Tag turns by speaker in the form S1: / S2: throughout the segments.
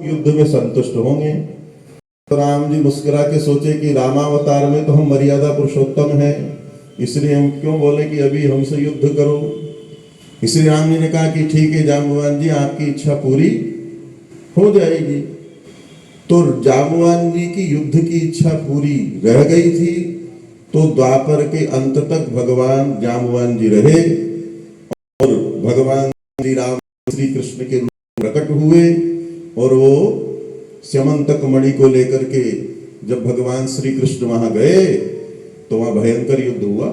S1: युद्ध में संतुष्ट होंगे। तो राम जी मुस्कुरा के सोचे कि रामावतार में तो हम मर्यादा पुरुषोत्तम हैं, इसलिए हम क्यों बोले कि अभी हमसे युद्ध करो। इसलिए राम जी ने कहा कि ठीक है जाम्बवान जी, आपकी इच्छा पूरी हो जाएगी। तो जाम्बवान जी की युद्ध की इच्छा पूरी रह गई थी। तो द्वापर के अंत तक भगवान जाम्बवान जी रहे और भगवान श्री राम श्री कृष्ण के रूप में प्रकट हुए। और वो स्यमंतक मणि को लेकर के जब भगवान श्री कृष्ण वहां गए तो वहां भयंकर युद्ध हुआ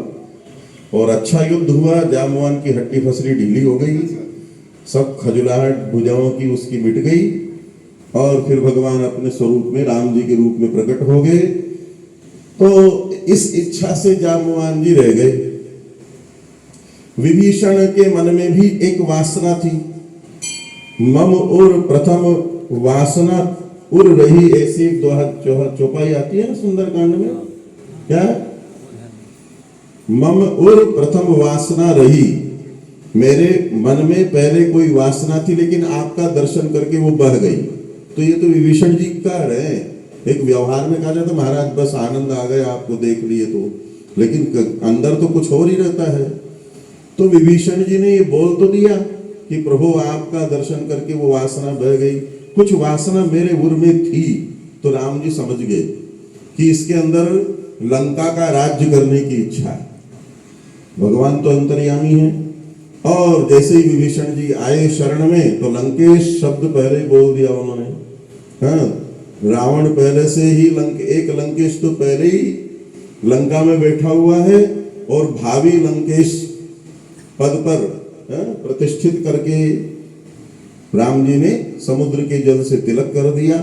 S1: और अच्छा युद्ध हुआ। जाम्बवान की हड्डी फसली ढीली हो गई, सब खजुलाहट भुजाओं की उसकी मिट गई और फिर भगवान अपने स्वरूप में राम जी के रूप में प्रकट हो गए। तो इस इच्छा से जाम्बवान जी रह गए। विभीषण के मन में भी एक वासना थी, मम और प्रथम वासना उर रही। ऐसी एक चौपाई आती है ना सुंदरकांड में, क्या मम और प्रथम वासना रही, मेरे मन में पहले कोई वासना थी लेकिन आपका दर्शन करके वो बह गई। तो ये तो विभीषण जी का है। एक व्यवहार में कहा जाता महाराज बस आनंद आ गया आपको देख लिए तो, लेकिन अंदर तो कुछ और ही रहता है। तो विभीषण जी ने ये बोल तो दिया कि प्रभु आपका दर्शन करके वो वासना बह गई, कुछ वासना मेरे उर में थी। तो राम जी समझ गए कि इसके अंदर लंका का राज्य करने की इच्छा है। भगवान तो अंतर्यामी है। और जैसे ही विभीषण जी आए शरण में तो लंकेश शब्द पहले ही बोल दिया उन्होंने। हाँ, रावण पहले से ही एक लंकेश तो पहले ही लंका में बैठा हुआ है और भावी लंकेश पद पर प्रतिष्ठित करके राम जी ने समुद्र के जल से तिलक कर दिया।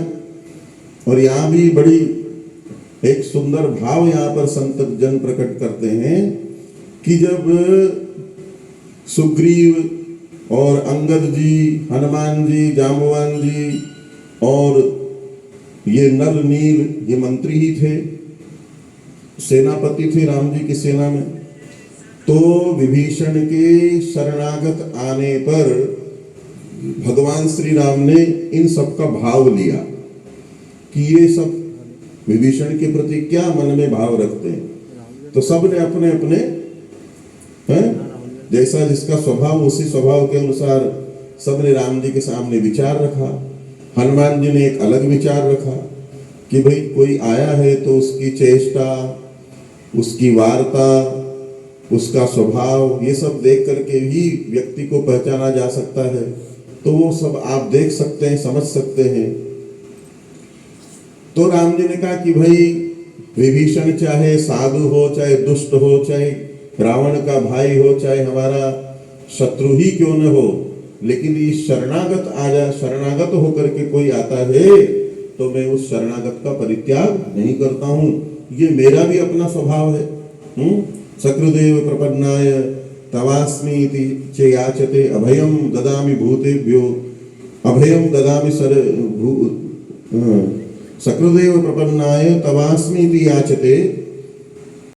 S1: और यहाँ भी बड़ी एक सुंदर भाव यहाँ पर संत जन प्रकट करते हैं कि जब सुग्रीव और अंगद जी, हनुमान जी, जाम्बवान जी और ये नल नील ये मंत्री ही थे, सेनापति थे राम जी की सेना में। तो विभीषण के शरणागत आने पर भगवान श्री राम ने इन सब का भाव लिया कि ये सब विभीषण के प्रति क्या मन में भाव रखते हैं। तो सब ने अपने अपने जैसा जिसका स्वभाव उसी स्वभाव के अनुसार सबने राम जी के सामने विचार रखा। हनुमान जी ने एक अलग विचार रखा कि भाई कोई आया है तो उसकी चेष्टा, उसकी वार्ता, उसका स्वभाव ये सब देख करके ही व्यक्ति को पहचाना जा सकता है। तो वो सब आप देख सकते हैं, समझ सकते हैं। तो राम जी ने कहा कि भाई विभीषण चाहे साधु हो, चाहे दुष्ट हो, चाहे रावण का भाई हो, चाहे हमारा शत्रु ही क्यों न हो, लेकिन ये शरणागत होकर के कोई आता है तो मैं उस शरणागत का परित्याग नहीं करता हूं। ये मेरा भी अपना स्वभाव है। सकृदेव प्रपन्नाय तवास्मि इति चे याचते अभयम ददामि भूतेभ्यो अभयम ददामि सकृदेव प्रपन्नाय तवास्मि इति याचते